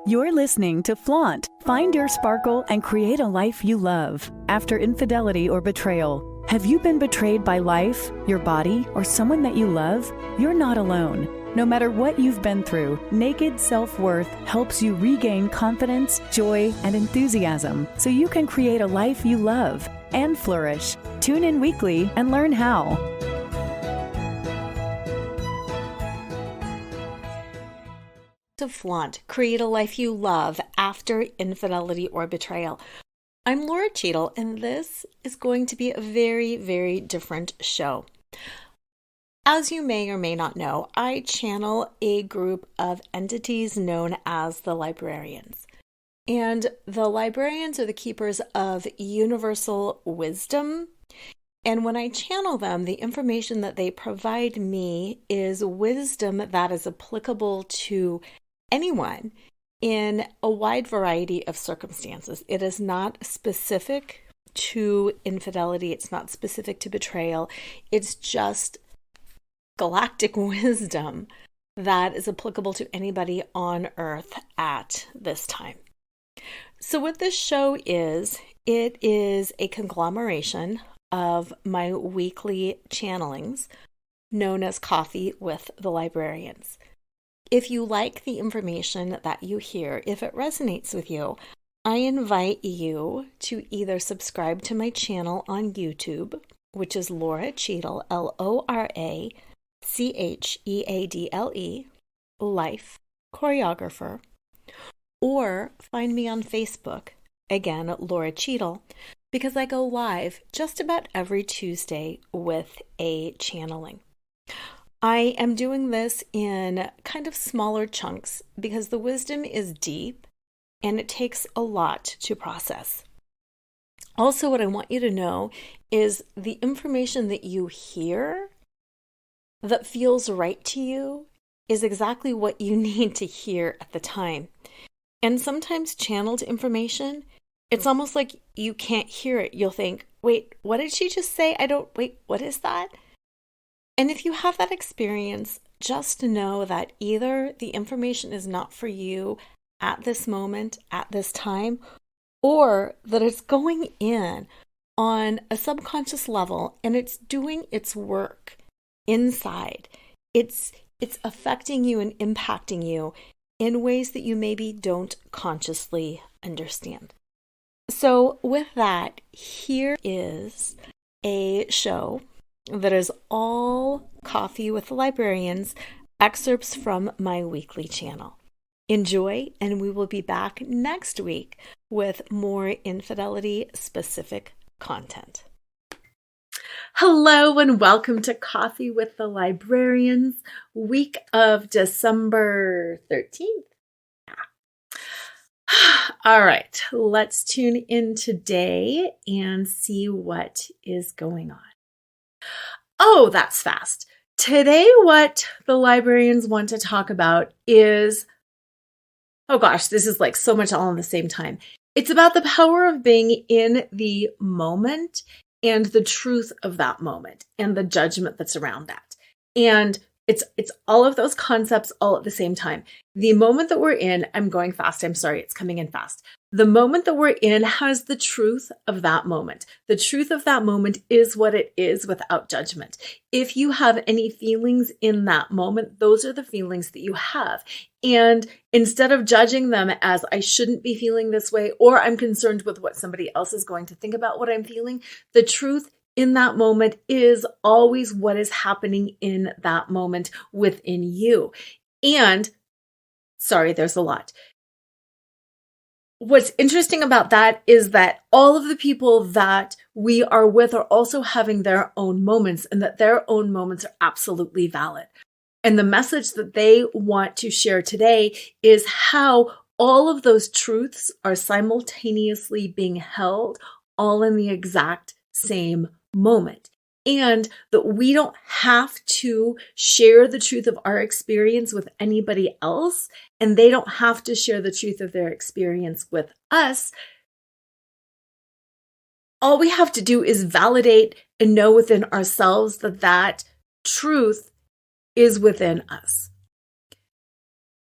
You're listening to Flaunt. Find your sparkle and create a life you love. After infidelity or betrayal, have you been betrayed by life, your body, or someone that you love? You're not alone. No matter what you've been through, Naked Self-Worth helps you regain confidence, joy, and enthusiasm so you can create a life you love and flourish. Tune in weekly and learn how. To flaunt, create a life you love after infidelity or betrayal. I'm Laura Cheadle, and this is going to be a very, very different show. As you may or may not know, I channel a group of entities known as the Librarians. And the Librarians are the keepers of universal wisdom. And when I channel them, the information that they provide me is wisdom that is applicable to anyone in a wide variety of circumstances. It is not specific to infidelity. It's not specific to betrayal. It's just galactic wisdom that is applicable to anybody on Earth at this time. So what this show is, it is a conglomeration of my weekly channelings known as Coffee with the Librarians. If you like the information that you hear, if it resonates with you, I invite you to either subscribe to my channel on YouTube, which is Laura Cheadle, LoraCheadle, Life Choreographer, or find me on Facebook, again, Laura Cheadle, because I go live just about every Tuesday with a channeling. I am doing this in kind of smaller chunks because the wisdom is deep and it takes a lot to process. Also, what I want you to know is the information that you hear that feels right to you is exactly what you need to hear at the time. And sometimes channeled information, it's almost like you can't hear it. You'll think, wait, what did she just say? What is that? And if you have that experience, just know that either the information is not for you at this moment, at this time, or that it's going in on a subconscious level and it's doing its work inside. It's affecting you and impacting you in ways that you maybe don't consciously understand. So with that, here is a show that is all Coffee with the Librarians, excerpts from my weekly channel. Enjoy, and we will be back next week with more infidelity-specific content. Hello, and welcome to Coffee with the Librarians, week of December 13th. All right, let's tune in today and see what is going on. Oh, that's fast. Today, what the Librarians want to talk about is, oh gosh, this is like so much all in the same time. It's about the power of being in the moment and the truth of that moment and the judgment that's around that. And it's all of those concepts all at the same time. The moment that we're in, I'm going fast. I'm sorry, it's coming in fast. The moment that we're in has the truth of that moment. The truth of that moment is what it is without judgment. If you have any feelings in that moment, those are the feelings that you have. And instead of judging them as I shouldn't be feeling this way, or I'm concerned with what somebody else is going to think about what I'm feeling, the truth in that moment is always what is happening in that moment within you. And sorry, there's a lot. What's interesting about that is that all of the people that we are with are also having their own moments, and that their own moments are absolutely valid. And the message that they want to share today is how all of those truths are simultaneously being held all in the exact same moment. And that we don't have to share the truth of our experience with anybody else, and they don't have to share the truth of their experience with us. All we have to do is validate and know within ourselves that that truth is within us.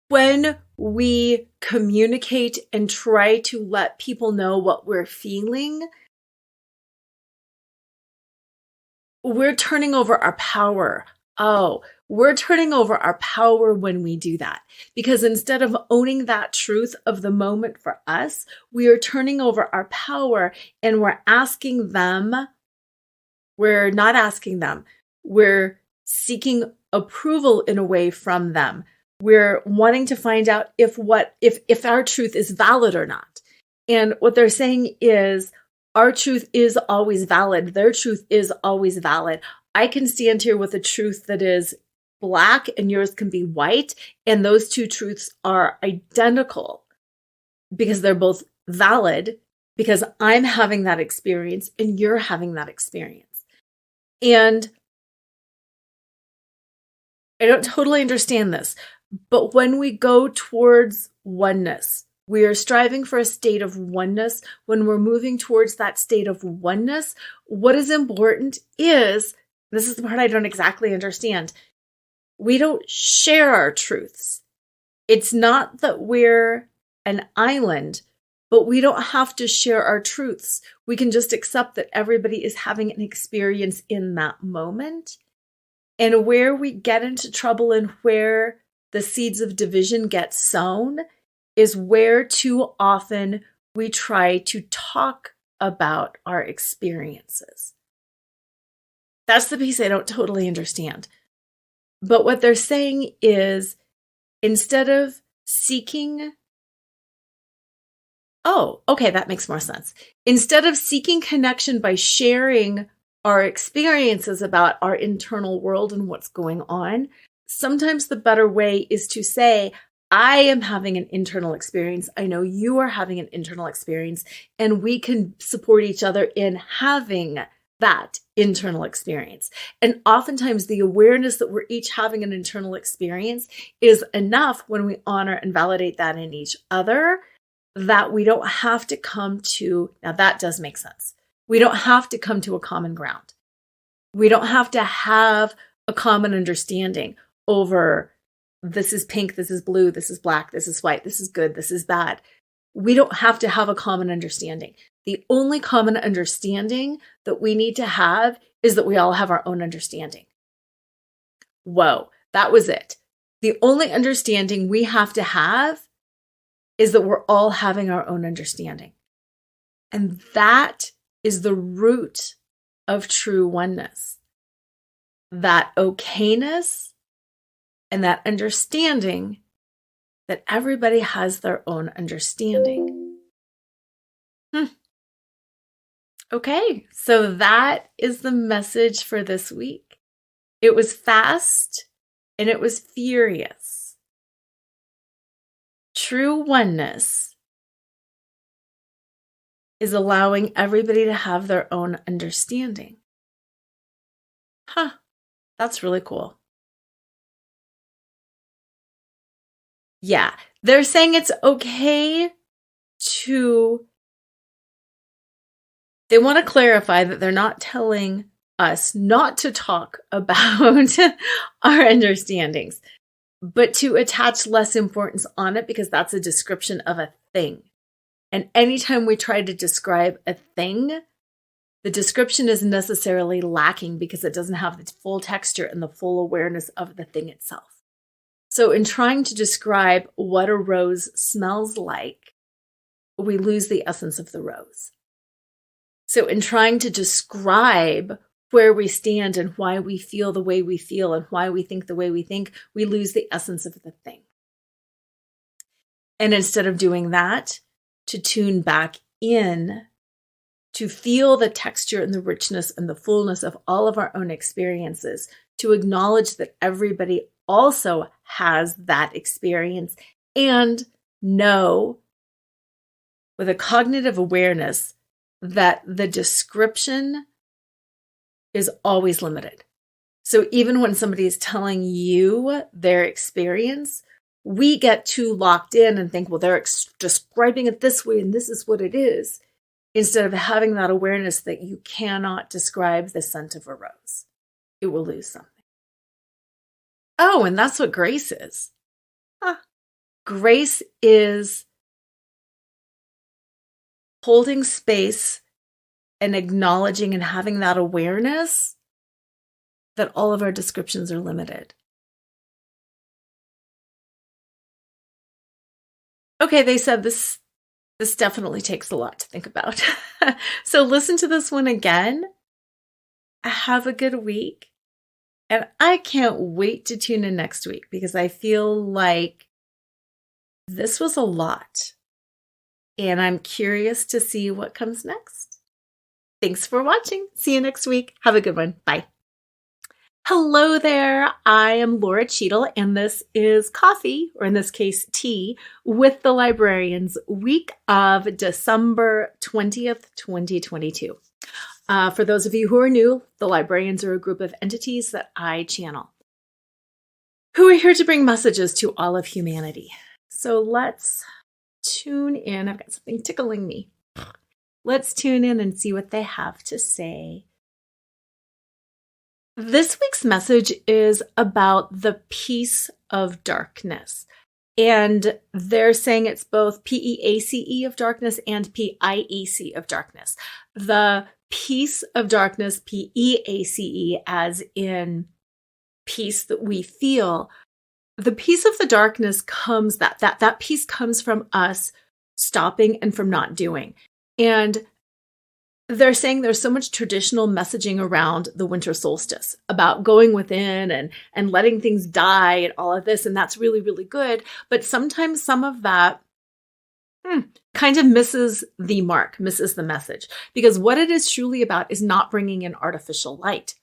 When we communicate and try to let people know what we're feeling, we're turning over our power. We're turning over our power when we do that. Because instead of owning that truth of the moment for us, we are turning over our power and we're asking them. We're not asking them. We're seeking approval in a way from them. We're wanting to find out if our truth is valid or not. And what they're saying is, our truth is always valid. Their truth is always valid. I can stand here with a truth that is black and yours can be white, and those two truths are identical because they're both valid, because I'm having that experience and you're having that experience. And I don't totally understand this, but when we go towards oneness, we are striving for a state of oneness. When we're moving towards that state of oneness, what is important is, this is the part I don't exactly understand, we don't share our truths. It's not that we're an island, but we don't have to share our truths. We can just accept that everybody is having an experience in that moment. And where we get into trouble and where the seeds of division get sown is where too often we try to talk about our experiences. That's the piece I don't totally understand. But what they're saying is, instead of seeking, that makes more sense. Instead of seeking connection by sharing our experiences about our internal world and what's going on, sometimes the better way is to say, I am having an internal experience. I know you are having an internal experience, and we can support each other in having that internal experience. And oftentimes the awareness that we're each having an internal experience is enough when we honor and validate that in each other, that we don't have to come to, now that does make sense. We don't have to come to a common ground. We don't have to have a common understanding over this is pink, this is blue, this is black, this is white, this is good, this is bad. We don't have to have a common understanding. The only common understanding that we need to have is that we all have our own understanding. Whoa, that was it. The only understanding we have to have is that we're all having our own understanding. And that is the root of true oneness. That okayness and that understanding that everybody has their own understanding. Okay, so that is the message for this week. It was fast and it was furious. True oneness is allowing everybody to have their own understanding. That's really cool. Yeah, they're saying it's okay to, they want to clarify that they're not telling us not to talk about our understandings, but to attach less importance on it because that's a description of a thing. And anytime we try to describe a thing, the description is necessarily lacking because it doesn't have the full texture and the full awareness of the thing itself. So in trying to describe what a rose smells like, we lose the essence of the rose. So in trying to describe where we stand and why we feel the way we feel and why we think the way we think, we lose the essence of the thing. And instead of doing that, to tune back in, to feel the texture and the richness and the fullness of all of our own experiences, to acknowledge that everybody also has that experience, and know with a cognitive awareness that the description is always limited. So even when somebody is telling you their experience, we get too locked in and think, well, they're describing it this way and this is what it is, instead of having that awareness that you cannot describe the scent of a rose. It will lose something. Oh, and that's what grace is. Grace is holding space and acknowledging and having that awareness that all of our descriptions are limited. Okay, they said this definitely takes a lot to think about. So listen to this one again. Have a good week. And I can't wait to tune in next week because I feel like this was a lot. And I'm curious to see what comes next. Thanks for watching. See you next week. Have a good one. Bye. Hello there. I am Laura Cheadle, and this is coffee, or in this case, tea, with the Librarians, week of December 20th, 2022. For those of you who are new, the Librarians are a group of entities that I channel, who are here to bring messages to all of humanity. So let's tune in. I've got something tickling me. Let's tune in and see what they have to say. This week's message is about the peace of darkness. And they're saying it's both P-E-A-C-E of darkness and P-I-E-C of darkness. The peace of darkness, P-E-A-C-E, as in peace that we feel. The peace of the darkness comes, that peace comes from us stopping and from not doing. And they're saying there's so much traditional messaging around the winter solstice about going within and letting things die and all of this. And that's really, really good. But sometimes some of that kind of misses the mark, misses the message. Because what it is truly about is not bringing in artificial light.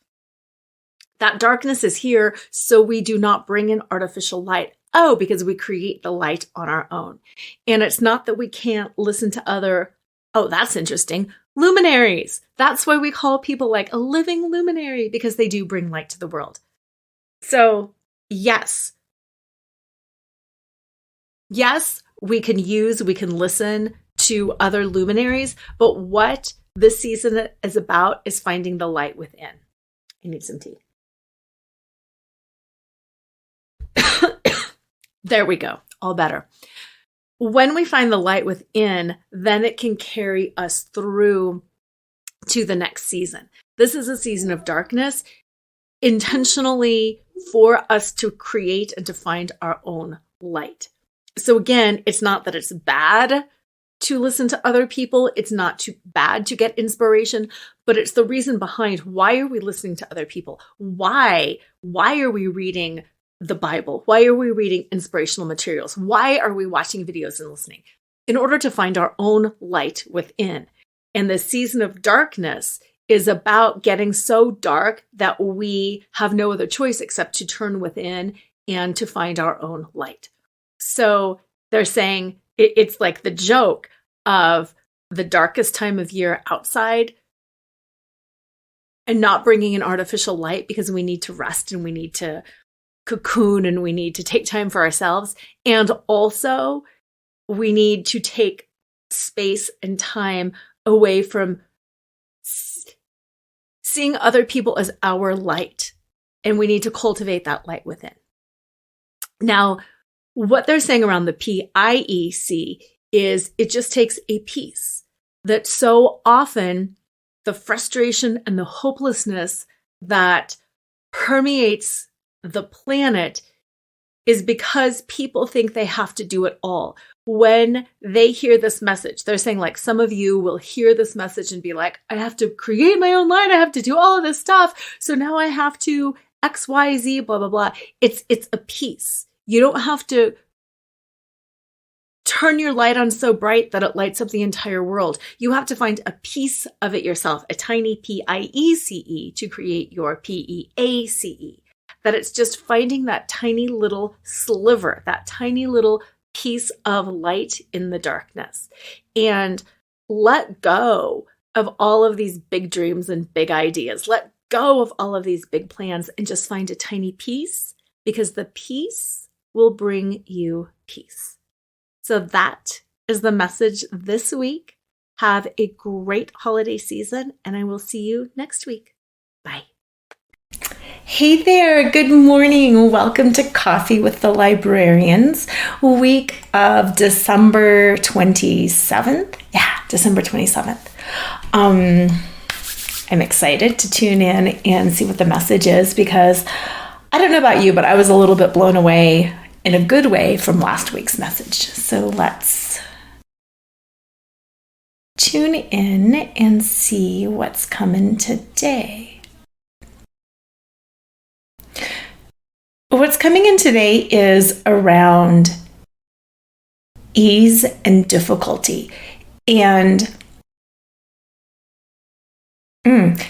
That darkness is here, so we do not bring in artificial light. Oh, because we create the light on our own. And it's not that we can't listen to other, oh, that's interesting, luminaries. That's why we call people like a living luminary, because they do bring light to the world. So yes, we can listen to other luminaries, but what this season is about is finding the light within. I need some tea. There we go. All better. When we find the light within, then it can carry us through to the next season. This is a season of darkness, intentionally for us to create and to find our own light. So again, it's not that it's bad to listen to other people. It's not too bad to get inspiration, but it's the reason behind why are we listening to other people? Why are we reading the Bible? Why are we reading inspirational materials? Why are we watching videos and listening? In order to find our own light within. And the season of darkness is about getting so dark that we have no other choice except to turn within and to find our own light. So they're saying it's like the joke of the darkest time of year outside and not bringing in artificial light because we need to rest and we need to cocoon and we need to take time for ourselves. And also we need to take space and time away from seeing other people as our light. And we need to cultivate that light within. Now, what they're saying around the PIEC is it just takes a piece that so often the frustration and the hopelessness that permeates the planet is because people think they have to do it all. When they hear this message, they're saying like some of you will hear this message and be like, I have to create my own light. I have to do all of this stuff. So now I have to X, Y, Z, blah, blah, blah. It's a piece. You don't have to turn your light on so bright that it lights up the entire world. You have to find a piece of it yourself, a tiny PIECE to create your PEACE. That it's just finding that tiny little sliver, that tiny little piece of light in the darkness. And let go of all of these big dreams and big ideas. Let go of all of these big plans and just find a tiny piece, because the piece will bring you peace. So that is the message this week. Have a great holiday season, and I will see you next week. Bye. Hey there, good morning. Welcome to Coffee with the Librarians, week of December 27th. Yeah, December 27th. I'm excited to tune in and see what the message is because I don't know about you, but I was a little bit blown away in a good way from last week's message. So let's tune in and see what's coming today. What's coming in today is around ease and difficulty and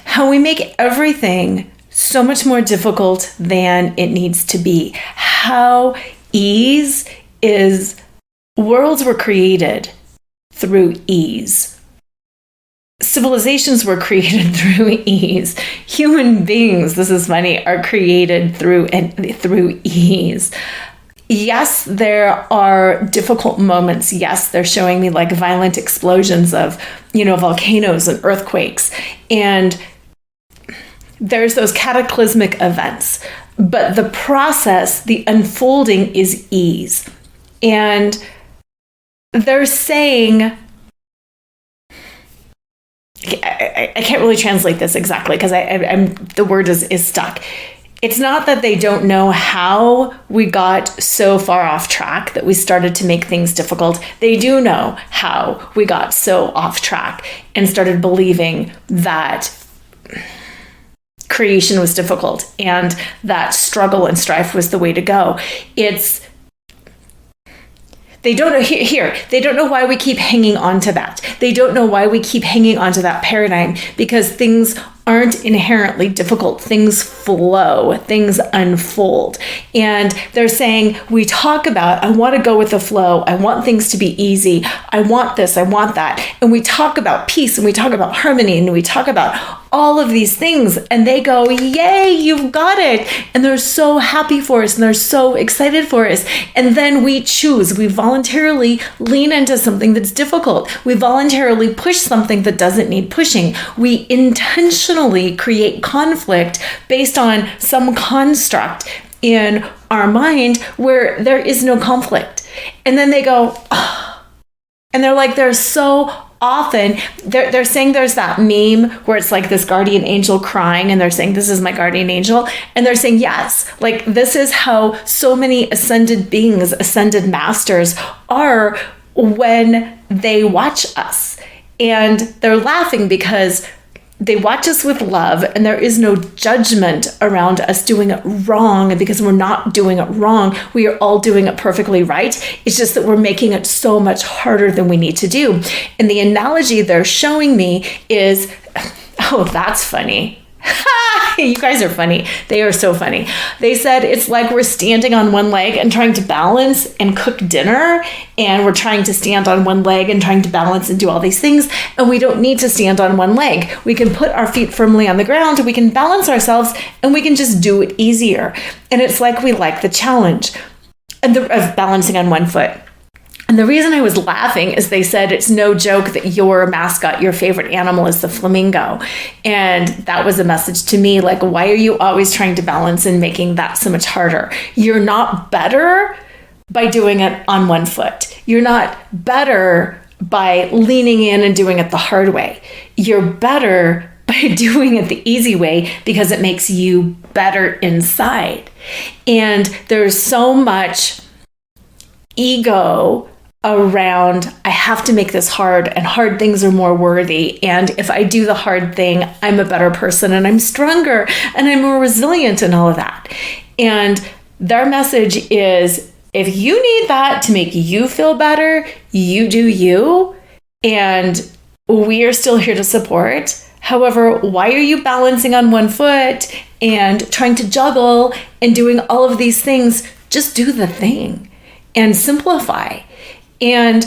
how we make everything so much more difficult than it needs to be. How ease is, worlds were created through ease. Civilizations were created through ease. Human beings, this is funny, are created through ease. Yes, there are difficult moments. Yes, they're showing me like violent explosions of, volcanoes and earthquakes. And there's those cataclysmic events. But the process, the unfolding is ease. And they're saying, I can't really translate this exactly because the word is stuck. It's not that they don't know how we got so far off track that we started to make things difficult. They do know how we got so off track and started believing that creation was difficult and that struggle and strife was the way to go. They don't know they don't know why we keep hanging on to that. They don't know why we keep hanging on to that paradigm because things aren't inherently difficult. Things flow, things unfold. And they're saying, we talk about, I want to go with the flow. I want things to be easy. I want this, I want that. And we talk about peace and we talk about harmony and we talk about all of these things. And they go, yay, you've got it. And they're so happy for us and they're so excited for us. And then we voluntarily lean into something that's difficult. We voluntarily push something that doesn't need pushing. We intentionally create conflict based on some construct in our mind where there is no conflict. And then they go, oh. And they're like, they're so often, they're saying there's that meme where it's like this guardian angel crying and they're saying, this is my guardian angel. And they're saying, yes, like this is how so many ascended beings, ascended masters are when they watch us. And they're laughing because they watch us with love and there is no judgment around us doing it wrong. And because we're not doing it wrong, we are all doing it perfectly right. It's just that we're making it so much harder than we need to do. And the analogy they're showing me is, oh, that's funny. You guys are funny. They are so funny. They said it's like we're standing on one leg and trying to balance and cook dinner. And we're trying to stand on one leg and trying to balance and do all these things. And we don't need to stand on one leg. We can put our feet firmly on the ground. We can balance ourselves and we can just do it easier. And it's like we like the challenge of balancing on one foot. And the reason I was laughing is they said it's no joke that your mascot, your favorite animal is the flamingo. And that was a message to me, like, why are you always trying to balance and making that so much harder? You're not better by doing it on one foot. You're not better by leaning in and doing it the hard way. You're better by doing it the easy way because it makes you better inside. And there's so much ego around, I have to make this hard and hard things are more worthy. And if I do the hard thing, I'm a better person and I'm stronger and I'm more resilient and all of that. And their message is, if you need that to make you feel better, you do you. And we are still here to support. However, why are you balancing on one foot and trying to juggle and doing all of these things? Just do the thing and simplify. And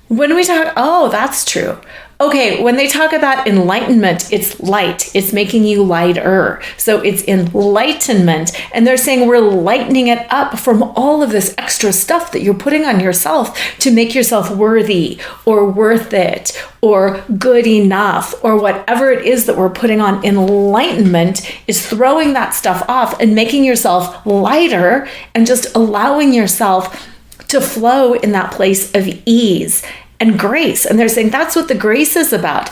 when we talk, oh, that's true. Okay, when they talk about enlightenment, it's light. It's making you lighter. So it's enlightenment. And they're saying we're lightening it up from all of this extra stuff that you're putting on yourself to make yourself worthy or worth it or good enough or whatever it is that we're putting on. Enlightenment is throwing that stuff off and making yourself lighter and just allowing yourself to flow in that place of ease and grace. And they're saying that's what the grace is about.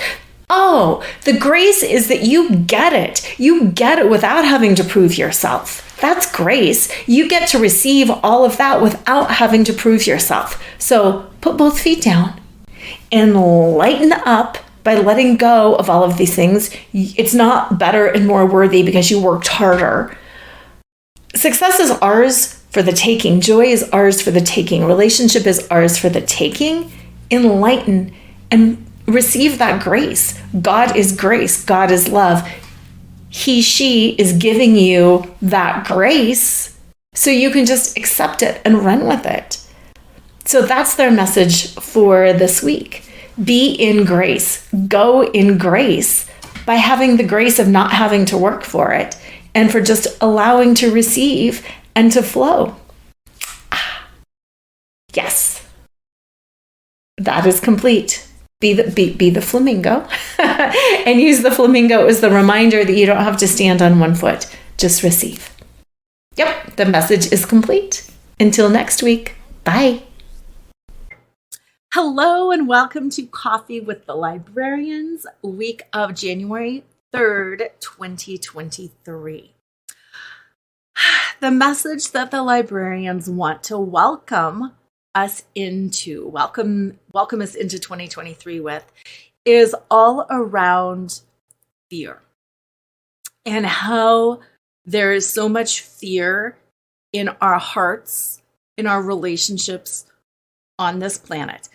Oh, the grace is that you get it. You get it without having to prove yourself. That's grace. You get to receive all of that without having to prove yourself. So put both feet down and lighten up by letting go of all of these things. It's not better and more worthy because you worked harder. Success is ours for the taking. Joy is ours for the taking. Relationship is ours for the taking. Enlighten and receive that grace. God is grace. God is love. He, she is giving you that grace so you can just accept it and run with it. So that's their message for this week. Be in grace. Go in grace by having the grace of not having to work for it and for just allowing to receive and to flow. Yes. That is complete. Be the flamingo and use the flamingo as the reminder that you don't have to stand on one foot. Just receive. Yep, the message is complete. Until next week. Bye. Hello and welcome to Coffee with the Librarians, week of January 3rd, 2023. The message that the librarians want to welcome us into, welcome us into 2023 with, is all around fear and how there is so much fear in our hearts, in our relationships on this planet.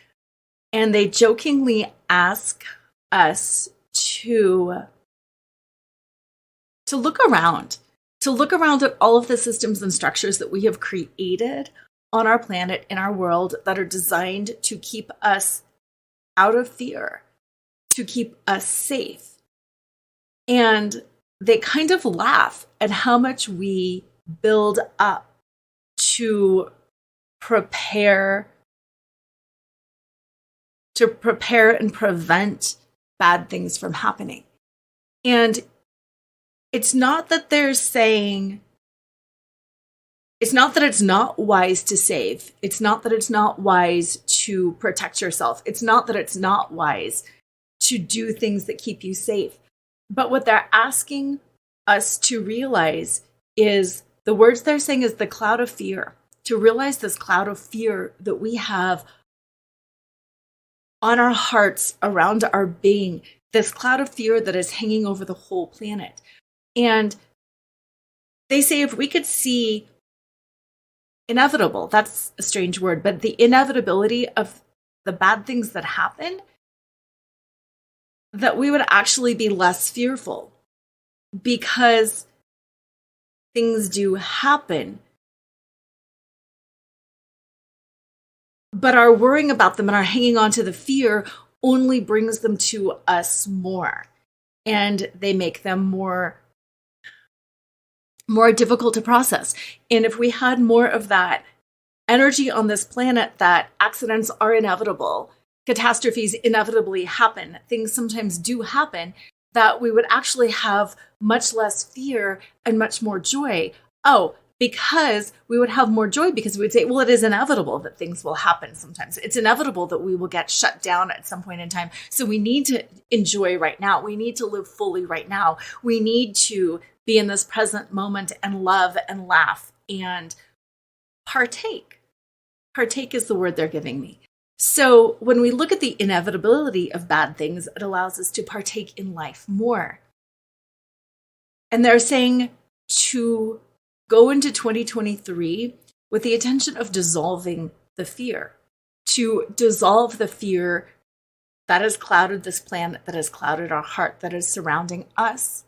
And they jokingly ask us to look around at all of the systems and structures that we have created on our planet, in our world, that are designed to keep us out of fear, to keep us safe. And they kind of laugh at how much we build up to prepare and prevent bad things from happening. And it's not that they're saying, it's not that it's not wise to save. It's not that it's not wise to protect yourself. It's not that it's not wise to do things that keep you safe. But what they're asking us to realize is the words they're saying is the cloud of fear. To realize this cloud of fear that we have on our hearts, around our being, this cloud of fear that is hanging over the whole planet. And they say if we could see inevitable, that's a strange word, but the inevitability of the bad things that happen, that we would actually be less fearful because things do happen. But our worrying about them and our hanging on to the fear only brings them to us more. And they make them more difficult to process. And if we had more of that energy on this planet, that accidents are inevitable, catastrophes inevitably happen, things sometimes do happen, that we would actually have much less fear and much more joy. Oh, because we would have more joy because we would say, well, it is inevitable that things will happen sometimes. It's inevitable that we will get shut down at some point in time. So we need to enjoy right now. We need to live fully right now. We need to be in this present moment and love and laugh and partake. Partake is the word they're giving me. So when we look at the inevitability of bad things, it allows us to partake in life more. And they're saying to go into 2023 with the intention of dissolving the fear, to dissolve the fear that has clouded this planet, that has clouded our heart, that is surrounding us.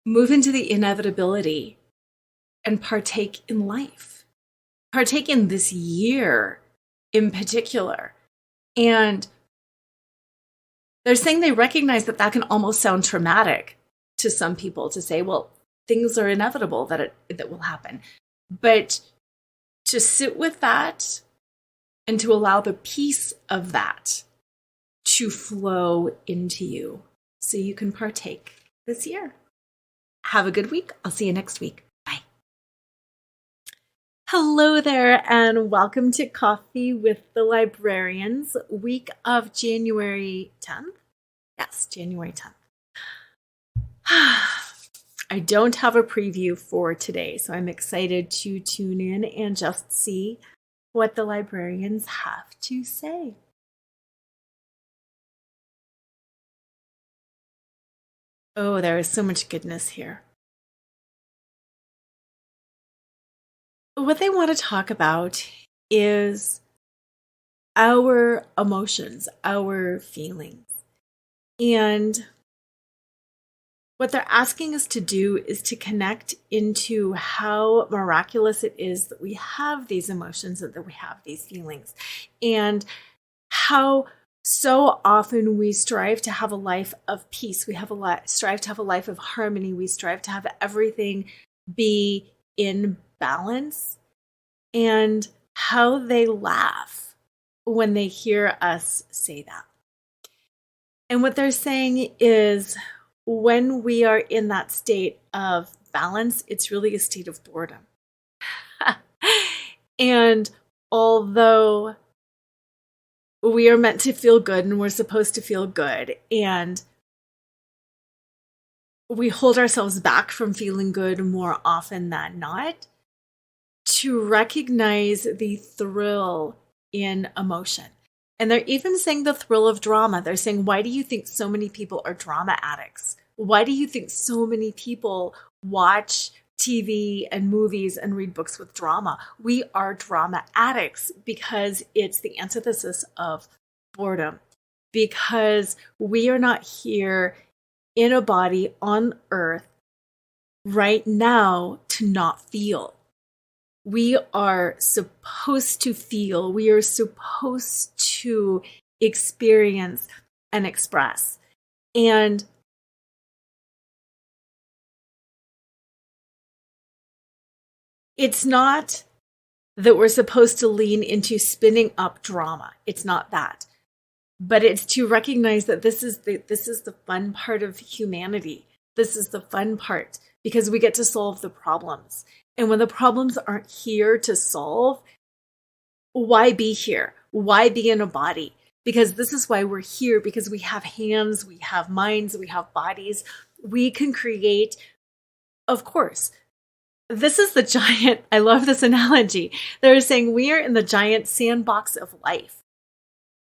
Move into the inevitability and partake in life. Partake in this year in particular. And they're saying they recognize that that can almost sound traumatic to some people to say, well, things are inevitable that will happen. But to sit with that and to allow the peace of that to flow into you so you can partake this year. Have a good week. I'll see you next week. Bye. Hello there, and welcome to Coffee with the Librarians, week of January 10th. Yes, January 10th. I don't have a preview for today, so I'm excited to tune in and just see what the librarians have to say. Oh, there is so much goodness here. What they want to talk about is our emotions, our feelings. And what they're asking us to do is to connect into how miraculous it is that we have these emotions and that we have these feelings, and how so often we strive to have a life of peace. We strive to have a life of harmony. We strive to have everything be in balance, and how they laugh when they hear us say that. And what they're saying is, when we are in that state of balance, it's really a state of boredom. And although we are meant to feel good and we're supposed to feel good, and we hold ourselves back from feeling good more often than not, to recognize the thrill in emotion. And they're even saying the thrill of drama. They're saying, why do you think so many people are drama addicts? Why do you think so many people watch TV and movies and read books with drama? We are drama addicts because it's the antithesis of boredom. Because we are not here in a body on earth right now to not feel. We are supposed to feel. We are supposed to experience and express. And it's not that we're supposed to lean into spinning up drama. It's not that. But it's to recognize that this is the fun part of humanity. This is the fun part, because we get to solve the problems. And when the problems aren't here to solve, why be here? Why be in a body? Because this is why we're here, because we have hands, we have minds, we have bodies. We can create, of course. This is the giant, I love this analogy. They're saying we are in the giant sandbox of life.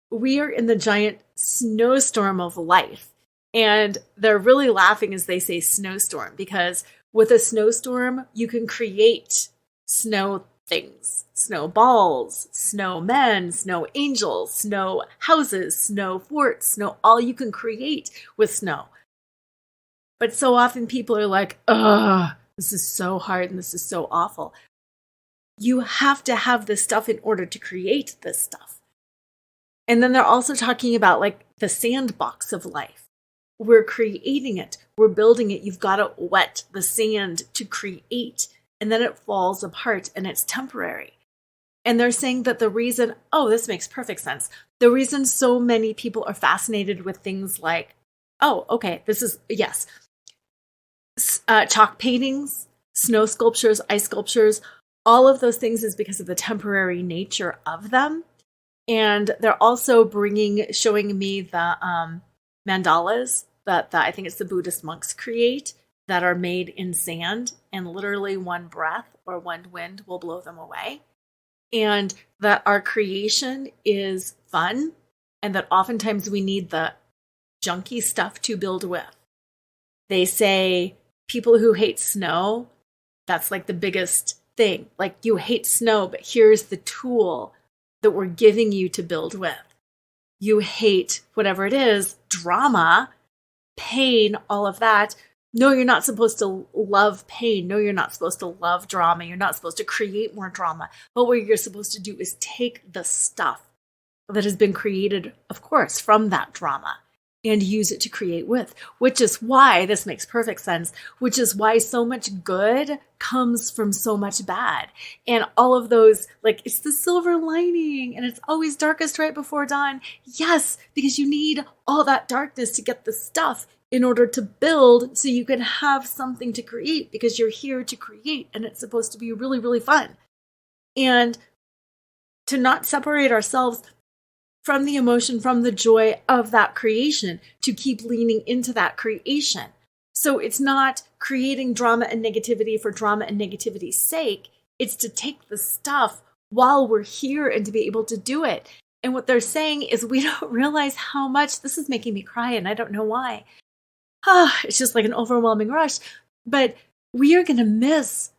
We are in the giant snowstorm of life. And they're really laughing as they say snowstorm, because with a snowstorm, you can create snow things, snowballs, snowmen, snow angels, snow houses, snow forts, snow, all you can create with snow. But so often people are like, ugh, this is so hard and this is so awful. You have to have this stuff in order to create this stuff. And then they're also talking about like the sandbox of life. We're creating it. We're building it. You've got to wet the sand to create. And then it falls apart and it's temporary. And they're saying that the reason, oh, this makes perfect sense. The reason so many people are fascinated with things like, oh, okay, this is, yes, chalk paintings, snow sculptures, ice sculptures, all of those things is because of the temporary nature of them. And they're also showing me the mandalas that I think it's the Buddhist monks create, that are made in sand, and literally one breath or one wind will blow them away. And that our creation is fun, and that oftentimes we need the junky stuff to build with. They say people who hate snow, that's like the biggest thing. Like, you hate snow, but here's the tool that we're giving you to build with. You hate whatever it is, drama, pain, all of that. No, you're not supposed to love pain. No, you're not supposed to love drama. You're not supposed to create more drama. But what you're supposed to do is take the stuff that has been created, of course, from that drama, and use it to create with, which is why this makes perfect sense, which is why so much good comes from so much bad. And all of those, like, it's the silver lining and it's always darkest right before dawn. Yes, because you need all that darkness to get the stuff in order to build so you can have something to create, because you're here to create and it's supposed to be really, really fun. And to not separate ourselves from the emotion, from the joy of that creation, to keep leaning into that creation. So it's not creating drama and negativity for drama and negativity's sake. It's to take the stuff while we're here and to be able to do it. And what they're saying is we don't realize how much, this is making me cry and I don't know why. It's just like an overwhelming rush. But we are going to miss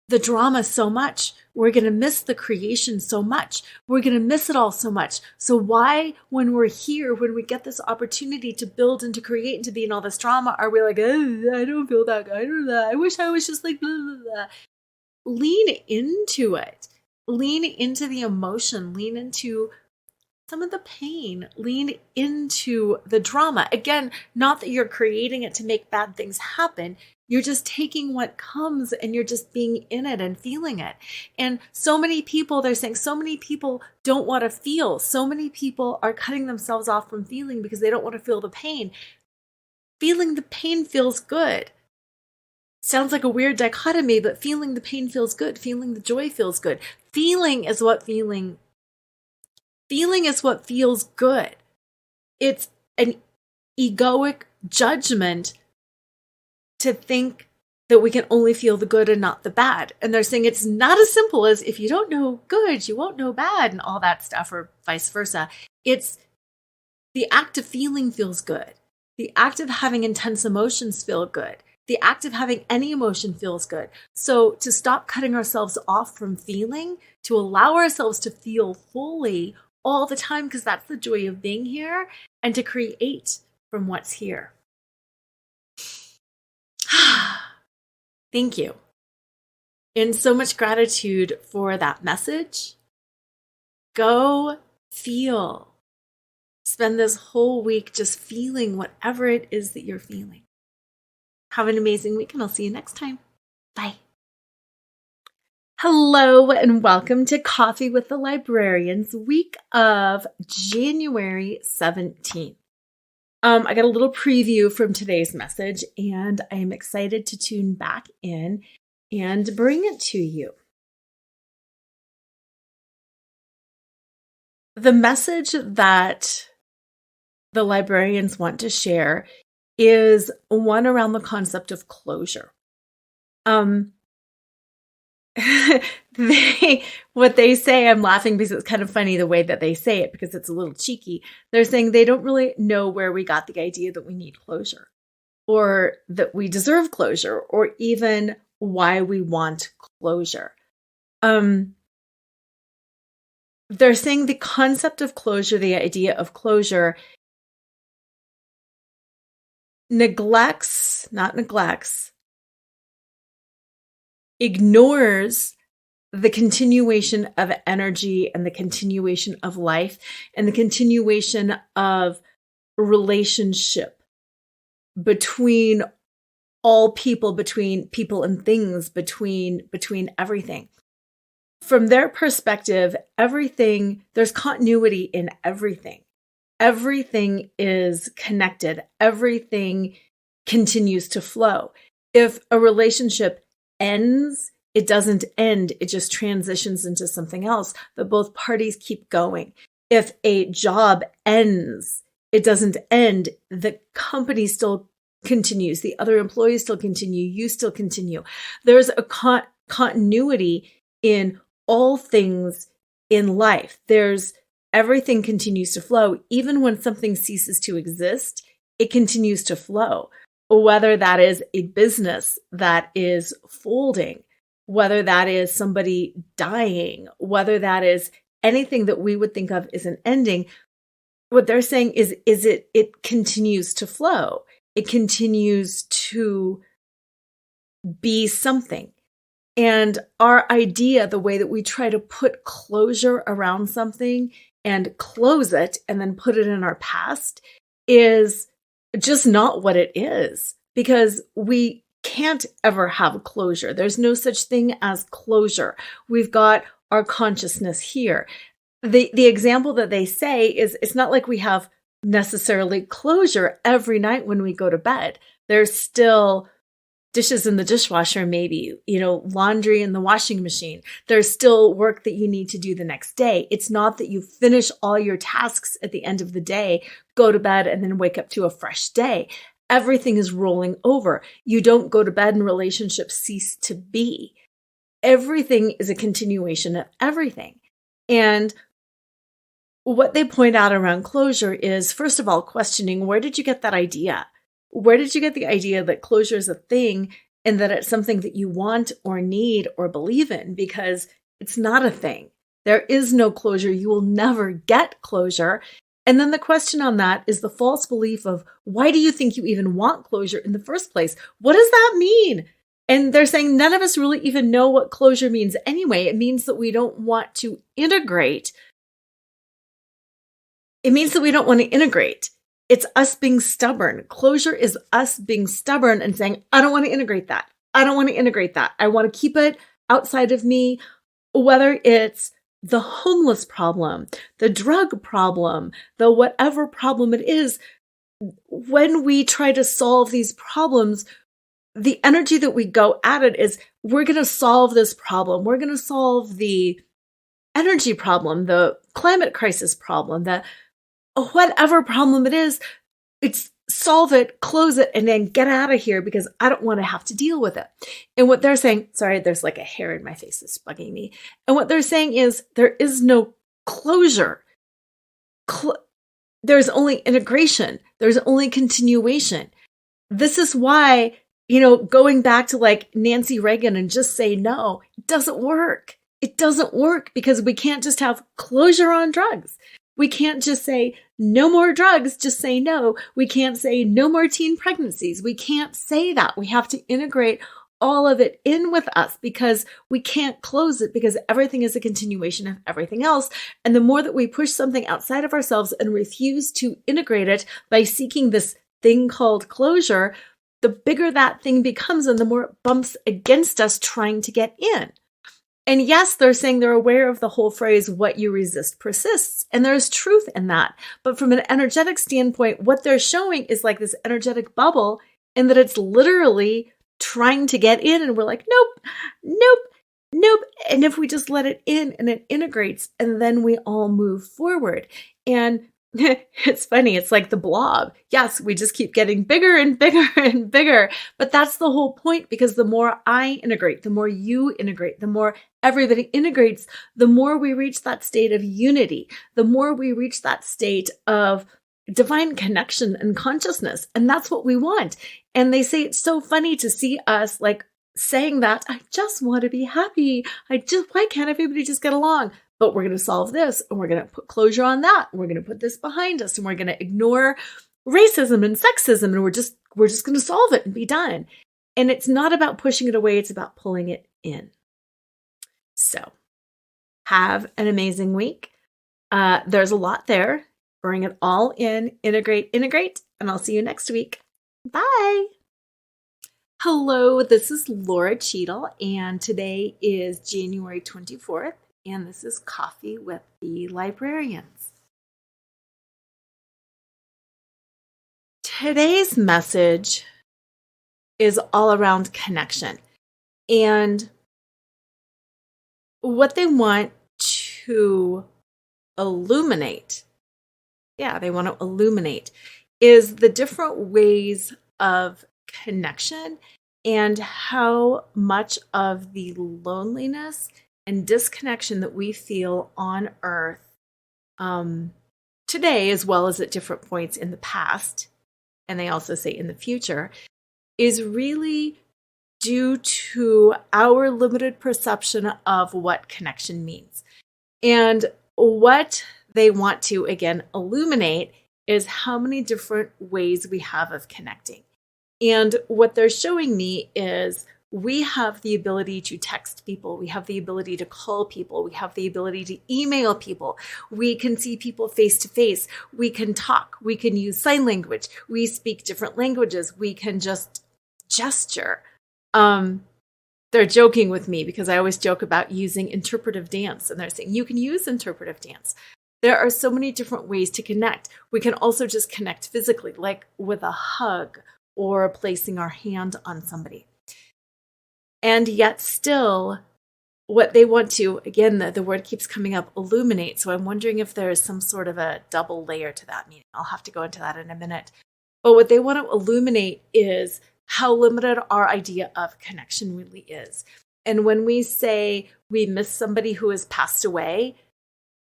the drama so much. We're going to miss the creation so much. We're going to miss it all so much. So why, when we're here, when we get this opportunity to build and to create and to be in all this drama, are we like, oh, I don't feel that good. I wish I was just like, blah, blah, blah. Lean into it. Lean into the emotion. Lean into some of the pain. Lean into the drama. Again, not that you're creating it to make bad things happen. You're just taking what comes and you're just being in it and feeling it. And so many people, they're saying so many people don't want to feel. So many people are cutting themselves off from feeling because they don't want to feel the pain. Feeling the pain feels good. Sounds like a weird dichotomy, but feeling the pain feels good. Feeling the joy feels good. Feeling is what feels good. It's an egoic judgment to think that we can only feel the good and not the bad. And they're saying it's not as simple as if you don't know good, you won't know bad and all that stuff, or vice versa. It's the act of feeling feels good. The act of having intense emotions feel good. The act of having any emotion feels good. So to stop cutting ourselves off from feeling, to allow ourselves to feel fully all the time, because that's the joy of being here, and to create from what's here. Thank you. And so much gratitude for that message. Go feel. Spend this whole week just feeling whatever it is that you're feeling. Have an amazing week, and I'll see you next time. Bye. Hello, and welcome to Coffee with the Librarians, week of January 17th. I got a little preview from today's message, and I'm excited to tune back in and bring it to you. The message that the librarians want to share is one around the concept of closure. What they say, I'm laughing because it's kind of funny the way that they say it, because it's a little cheeky. They're saying they don't really know where we got the idea that we need closure, or that we deserve closure, or even why we want closure. They're saying the concept of closure, the idea of closure, ignores the continuation of energy and the continuation of life and the continuation of relationship between all people, between people and things, between everything. From their perspective, everything, there's continuity in everything. Everything is connected. Everything continues to flow. If a relationship ends, it doesn't end. It just transitions into something else, but both parties keep going. If a job ends, it doesn't end. The company still continues. The other employees still continue. You still continue. There's a continuity in all things in life. Everything continues to flow. Even when something ceases to exist, it continues to flow. Whether that is a business that is folding, whether that is somebody dying, whether that is anything that we would think of as an ending, what they're saying is it continues to flow. It continues to be something. And our idea, the way that we try to put closure around something and close it and then put it in our past, is just not what it is, because we can't ever have closure. There's no such thing as closure. We've got our consciousness here. The example that they say is, it's not like we have necessarily closure every night when we go to bed. There's still dishes in the dishwasher, maybe, laundry in the washing machine. There's still work that you need to do the next day. It's not that you finish all your tasks at the end of the day, go to bed, and then wake up to a fresh day. Everything is rolling over. You don't go to bed and relationships cease to be. Everything is a continuation of everything. And what they point out around closure is, first of all, questioning, where did you get that idea? Where did you get the idea that closure is a thing and that it's something that you want or need or believe in? Because it's not a thing. There is no closure. You will never get closure. And then the question on that is the false belief of, why do you think you even want closure in the first place? What does that mean? And they're saying none of us really even know what closure means anyway. It means that we don't want to integrate. It means that we don't want to integrate. It's us being stubborn. Closure is us being stubborn and saying, I don't want to integrate that. I don't want to integrate that. I want to keep it outside of me, whether it's the homeless problem, the drug problem, the whatever problem it is. When we try to solve these problems, the energy that we go at it is, we're going to solve this problem. We're going to solve the energy problem, the climate crisis problem, the whatever problem it is. It's solve it, close it, and then get out of here, because I don't want to have to deal with it. And what they're saying, sorry, there's like a hair in my face that's bugging me. And what they're saying is, there is no closure. There's only integration. There's only continuation. This is why, going back to like Nancy Reagan and just say no, it doesn't work. It doesn't work, because we can't just have closure on drugs. We can't just say no more drugs, just say no. We can't say no more teen pregnancies. We can't say that. We have to integrate all of it in with us, because we can't close it, because everything is a continuation of everything else. And the more that we push something outside of ourselves and refuse to integrate it by seeking this thing called closure, the bigger that thing becomes and the more it bumps against us trying to get in. And yes, they're saying they're aware of the whole phrase, what you resist persists. And there's truth in that. But from an energetic standpoint, what they're showing is like this energetic bubble, and that it's literally trying to get in. And we're like, nope, nope, nope. And if we just let it in and it integrates, and then we all move forward. And it's funny. It's like the blob. Yes, we just keep getting bigger and bigger and bigger. But that's the whole point, because the more I integrate, the more you integrate, the more everybody integrates, the more we reach that state of unity, the more we reach that state of divine connection and consciousness. And that's what we want. And they say it's so funny to see us like saying that, I just want to be happy. Why can't everybody just get along? But we're going to solve this, and we're going to put closure on that. And we're going to put this behind us, and we're going to ignore racism and sexism. And we're just going to solve it and be done. And it's not about pushing it away. It's about pulling it in. So have an amazing week. There's a lot there. Bring it all in, integrate, and I'll see you next week. Bye. Hello, this is Laura Cheadle, and today is January 24th, and this is Coffee with the Librarians. Today's message is all around connection, and what they want to illuminate, is the different ways of connection and how much of the loneliness and disconnection that we feel on Earth today, as well as at different points in the past, and they also say in the future, is really due to our limited perception of what connection means. And what they want to, again, illuminate is how many different ways we have of connecting. And what they're showing me is we have the ability to text people. We have the ability to call people. We have the ability to email people. We can see people face to face. We can talk. We can use sign language. We speak different languages. We can just gesture. They're joking with me because I always joke about using interpretive dance. And they're saying, you can use interpretive dance. There are so many different ways to connect. We can also just connect physically, like with a hug or placing our hand on somebody. And yet still, what they want to, again, the word keeps coming up, illuminate. So I'm wondering if there is some sort of a double layer to that meaning. I'll have to go into that in a minute. But what they want to illuminate is how limited our idea of connection really is. And when we say we miss somebody who has passed away,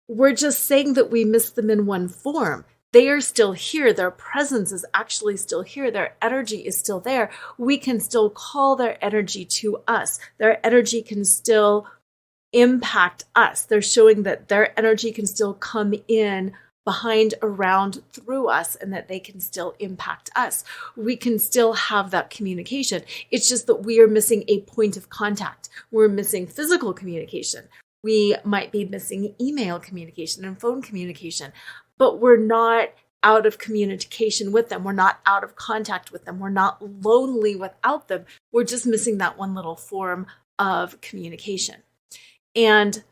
we're just saying that we miss them in one form. They are still here. Their presence is actually still here. Their energy is still there. We can still call their energy to us. Their energy can still impact us. They're showing that their energy can still come in behind, around, through us, and that they can still impact us. We can still have that communication. It's just that we are missing a point of contact. We're missing physical communication. We might be missing email communication and phone communication, but we're not out of communication with them. We're not out of contact with them. We're not lonely without them. We're just missing that one little form of communication. And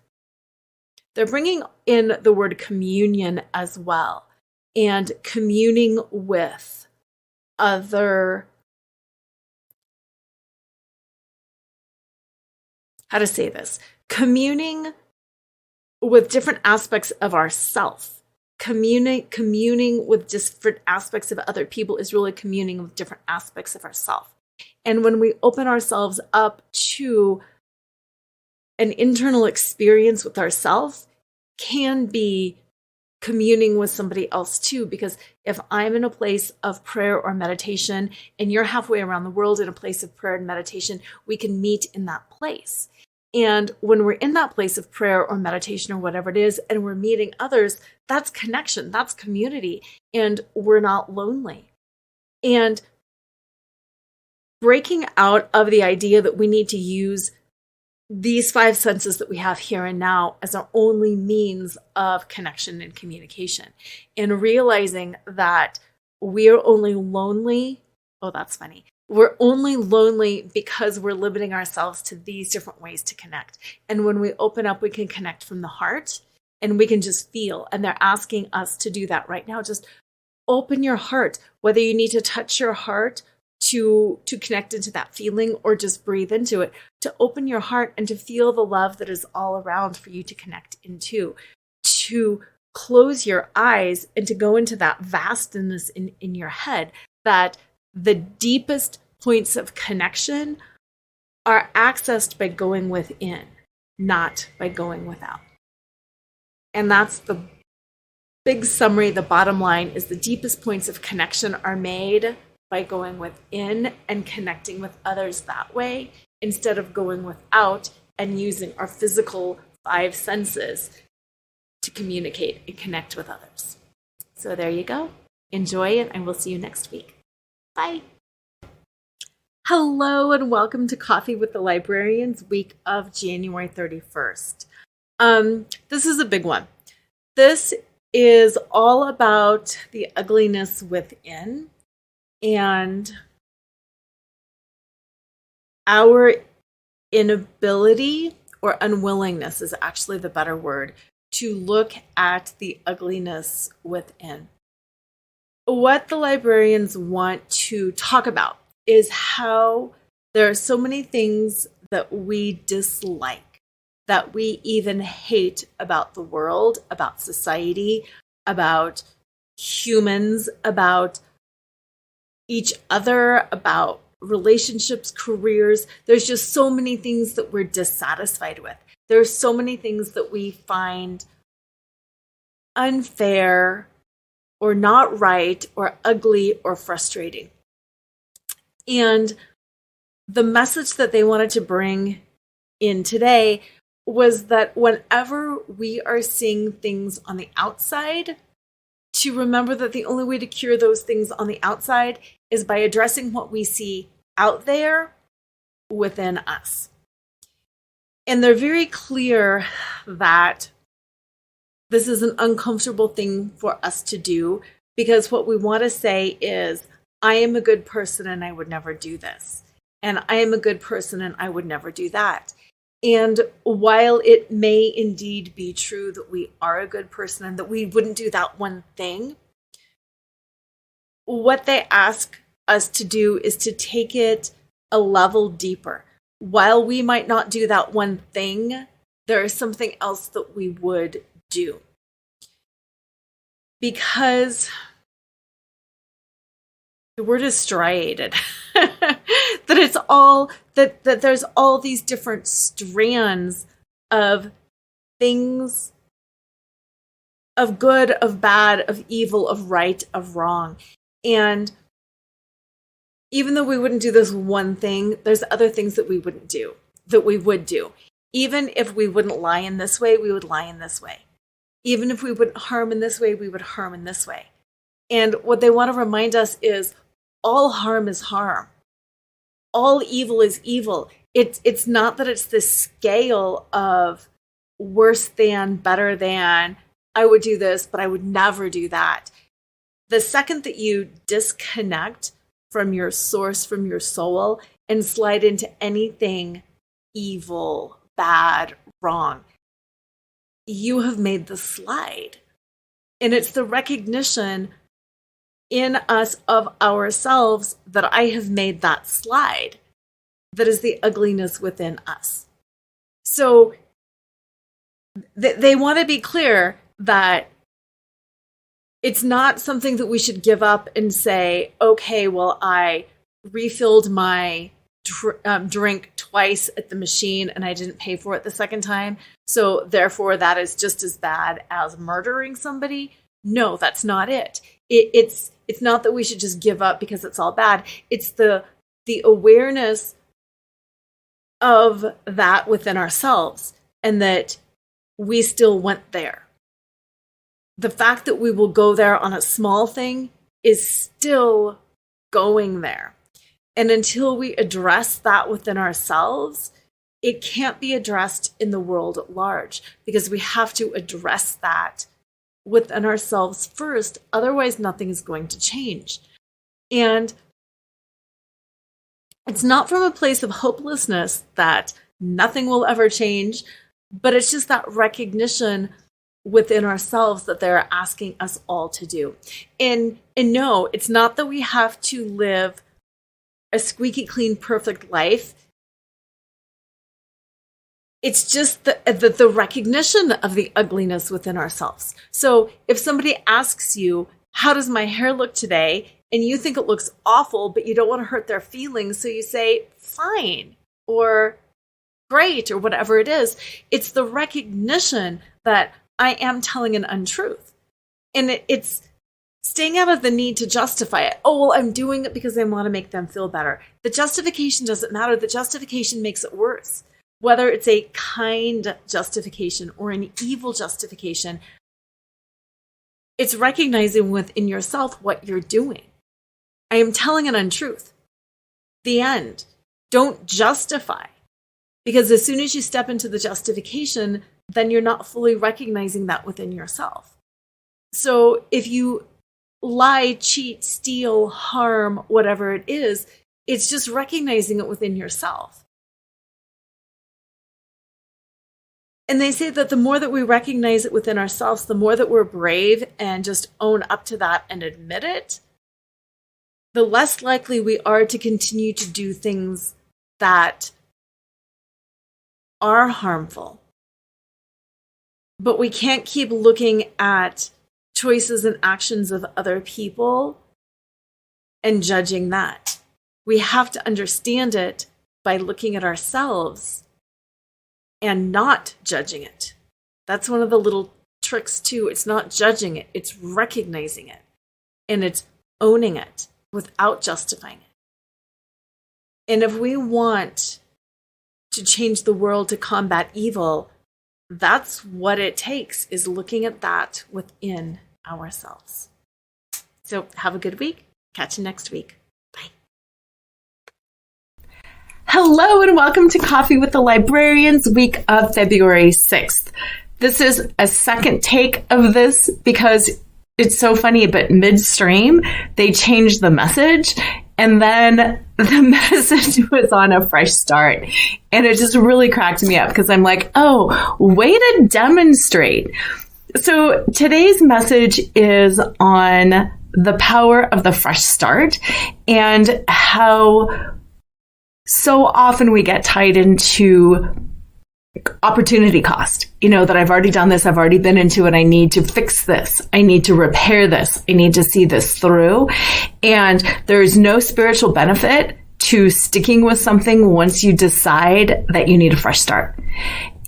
they're bringing in the word communion as well, and communing with other, how to say this, communing with different aspects of ourself. Communing with different aspects of other people is really communing with different aspects of ourself. And when we open ourselves up to an internal experience with ourselves, can be communing with somebody else too. Because if I'm in a place of prayer or meditation and you're halfway around the world in a place of prayer and meditation, we can meet in that place. And when we're in that place of prayer or meditation or whatever it is, and we're meeting others, that's connection, that's community, and we're not lonely. And breaking out of the idea that we need to use these 5 senses that we have here and now as our only means of connection and communication, and realizing that we're only lonely. Oh, that's funny. We're only lonely because we're limiting ourselves to these different ways to connect. And when we open up, we can connect from the heart and we can just feel. And they're asking us to do that right now. Just open your heart, whether you need to touch your heart to connect into that feeling or just breathe into it, to open your heart and to feel the love that is all around for you to connect into, to close your eyes and to go into that vastness in your head, that the deepest points of connection are accessed by going within, not by going without. And that's the big summary. The bottom line is the deepest points of connection are made by going within and connecting with others that way, instead of going without and using our physical 5 senses to communicate and connect with others. So there you go. Enjoy it, and we'll see you next week. Bye. Hello, and welcome to Coffee with the Librarians, week of January 31st. This is a big one. This is all about the ugliness within and our inability, or unwillingness is actually the better word, to look at the ugliness within. What the librarians want to talk about is how there are so many things that we dislike, that we even hate about the world, about society, about humans, about each other, about relationships, careers. There's just so many things that we're dissatisfied with. There's so many things that we find unfair or not right or ugly or frustrating. And the message that they wanted to bring in today was that whenever we are seeing things on the outside, to remember that the only way to cure those things on the outside is by addressing what we see out there within us. And they're very clear that this is an uncomfortable thing for us to do, because what we want to say is, I am a good person and I would never do this. And I am a good person and I would never do that. And while it may indeed be true that we are a good person and that we wouldn't do that one thing, what they ask us to do is to take it a level deeper. While we might not do that one thing, there is something else that we would do. Because the word is striated. That it's all that there's all these different strands of things, of good, of bad, of evil, of right, of wrong. And even though we wouldn't do this one thing, there's other things that we wouldn't do, that we would do. Even if we wouldn't lie in this way, we would lie in this way. Even if we wouldn't harm in this way, we would harm in this way. And what they want to remind us is all harm is harm. All evil is evil. It's not that it's this scale of worse than, better than, I would do this, but I would never do that. The second that you disconnect from your source, from your soul, and slide into anything evil, bad, wrong, you have made the slide. And it's the recognition in us of ourselves that I have made that slide. That is the ugliness within us. So they want to be clear that it's not something that we should give up and say, okay, well, I refilled my drink twice at the machine and I didn't pay for it the second time, so therefore that is just as bad as murdering somebody. No, that's not it. It's not that we should just give up because it's all bad. It's the awareness of that within ourselves, and that we still went there. The fact that we will go there on a small thing is still going there. And until we address that within ourselves, it can't be addressed in the world at large, because we have to address that within ourselves first. Otherwise, nothing is going to change. And it's not from a place of hopelessness that nothing will ever change, but it's just that recognition within ourselves that they're asking us all to do. And no, it's not that we have to live a squeaky clean, perfect life. It's just the recognition of the ugliness within ourselves. So if somebody asks you, how does my hair look today? And you think it looks awful, but you don't want to hurt their feelings. So you say, fine, or great, or whatever it is. It's the recognition that I am telling an untruth. And it's staying out of the need to justify it. Oh, well, I'm doing it because I want to make them feel better. The justification doesn't matter. The justification makes it worse. Whether it's a kind justification or an evil justification, it's recognizing within yourself what you're doing. I am telling an untruth. The end. Don't justify. Because as soon as you step into the justification, then you're not fully recognizing that within yourself. So if you lie, cheat, steal, harm, whatever it is, it's just recognizing it within yourself. And they say that the more that we recognize it within ourselves, the more that we're brave and just own up to that and admit it, the less likely we are to continue to do things that are harmful. But we can't keep looking at choices and actions of other people and judging that. We have to understand it by looking at ourselves and not judging it. That's one of the little tricks too. It's not judging it, it's recognizing it. And it's owning it without justifying it. And if we want to change the world, to combat evil, that's what it takes, is looking at that within ourselves. So have a good week. Catch you next week. Bye. Hello and welcome to Coffee with the Librarians, week of February 6th. This is a second take of this because it's so funny, but midstream, they changed the message and then the message was on a fresh start. And it just really cracked me up because I'm like, oh, way to demonstrate. So today's message is on the power of the fresh start and how so often we get tied into opportunity cost. You know, that I've already done this, I've already been into it, I need to fix this, I need to repair this, I need to see this through. And there is no spiritual benefit to sticking with something once you decide that you need a fresh start.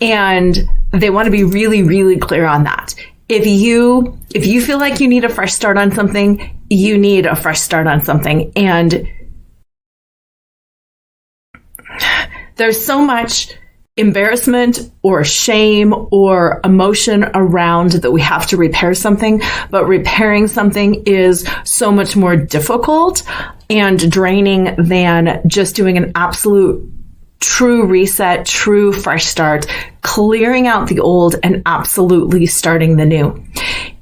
And they want to be really, really clear on that. If you feel like you need a fresh start on something, you need a fresh start on something. And there's so much embarrassment or shame or emotion around that we have to repair something, but repairing something is so much more difficult and draining than just doing an absolute true reset, true fresh start, clearing out the old and absolutely starting the new.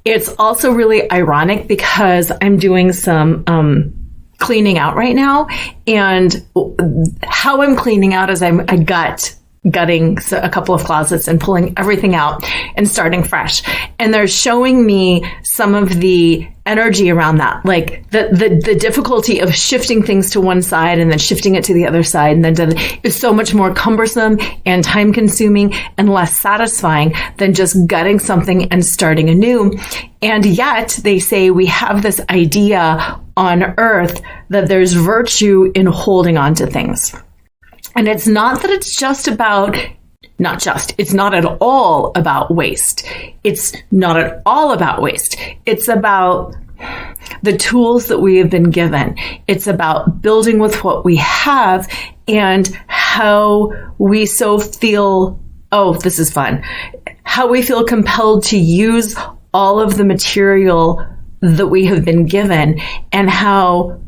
It's also really ironic because I'm doing some cleaning out right now, and how I'm cleaning out is I'm gutting a couple of closets and pulling everything out and starting fresh. And they're showing me some of the energy around that, like the difficulty of shifting things to one side and then shifting it to the other side, and then is so much more cumbersome and time consuming and less satisfying than just gutting something and starting anew. And yet they say we have this idea on earth that there's virtue in holding on to things. And it's not that it's it's not at all about waste. It's not at all about waste. It's about the tools that we have been given. It's about building with what we have and how we so feel, oh, this is fun, how we feel compelled to use all of the material that we have been given, and how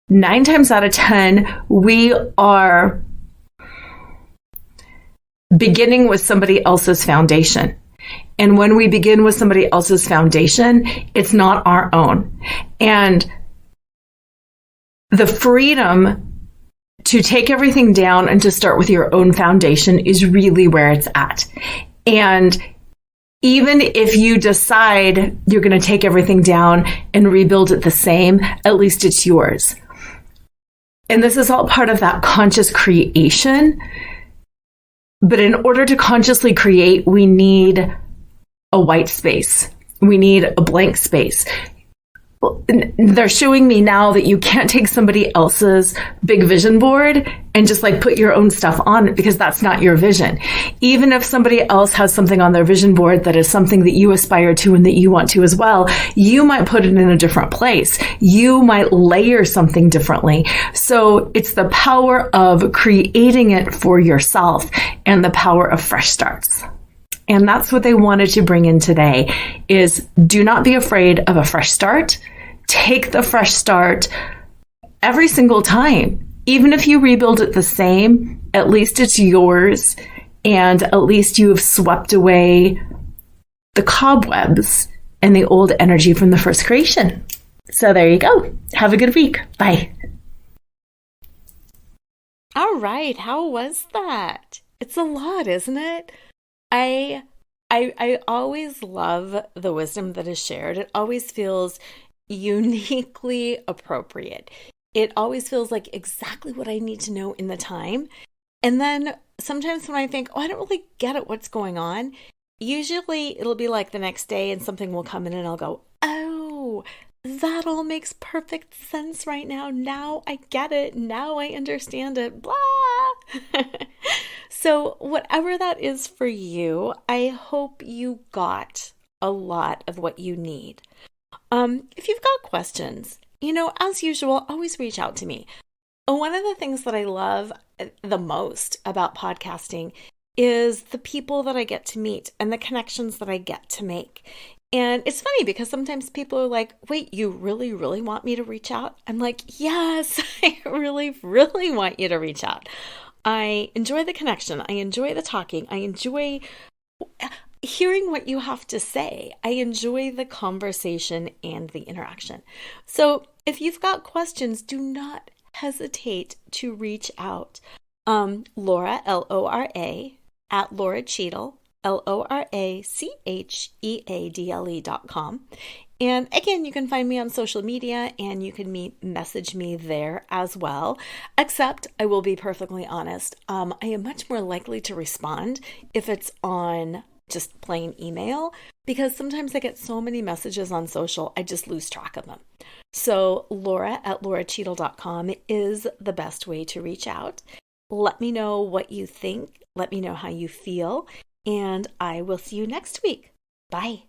9 times out of 10, we are beginning with somebody else's foundation. And when we begin with somebody else's foundation, it's not our own. And the freedom to take everything down and to start with your own foundation is really where it's at. And even if you decide you're going to take everything down and rebuild it the same, at least it's yours. And this is all part of that conscious creation. But in order to consciously create, we need a white space. We need a blank space. They're showing me now that you can't take somebody else's big vision board and just like put your own stuff on it, because that's not your vision. Even if somebody else has something on their vision board that is something that you aspire to and that you want to as well, you might put it in a different place. You might layer something differently. So it's the power of creating it for yourself and the power of fresh starts. And that's what they wanted to bring in today is do not be afraid of a fresh start. Take the fresh start every single time. Even if you rebuild it the same, at least it's yours. And at least you have swept away the cobwebs and the old energy from the first creation. So there you go. Have a good week. Bye. All right. How was that? It's a lot, isn't it? I always love the wisdom that is shared. It always feels uniquely appropriate. It always feels like exactly what I need to know in the time. And then sometimes when I think, oh, I don't really get it, what's going on, usually it'll be like the next day and something will come in and I'll go, oh, that all makes perfect sense right now. Now I get it. Now I understand it. Blah. So whatever that is for you, I hope you got a lot of what you need. If you've got questions, as usual, always reach out to me. One of the things that I love the most about podcasting is the people that I get to meet and the connections that I get to make. And it's funny because sometimes people are like, wait, you really, really want me to reach out? I'm like, yes, I really, really want you to reach out. I enjoy the connection. I enjoy the talking. I enjoy hearing what you have to say. I enjoy the conversation and the interaction. So if you've got questions, do not hesitate to reach out. Laura, L-O-R-A, at Laura Cheadle, LoraCheadle.com. And again, you can find me on social media and you can message me there as well. Except, I will be perfectly honest, I am much more likely to respond if it's on just plain email, because sometimes I get so many messages on social, I just lose track of them. So Laura at LoraCheadle.com is the best way to reach out. Let me know what you think. Let me know how you feel. And I will see you next week. Bye.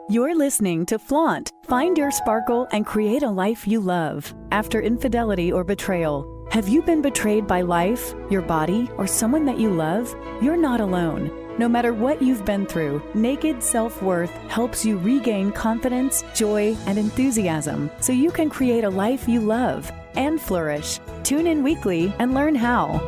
You're listening to Flaunt. Find your sparkle and create a life you love. After infidelity or betrayal, have you been betrayed by life, your body, or someone that you love? You're not alone. No matter what you've been through, Naked Self-Worth helps you regain confidence, joy, and enthusiasm so you can create a life you love and flourish. Tune in weekly and learn how.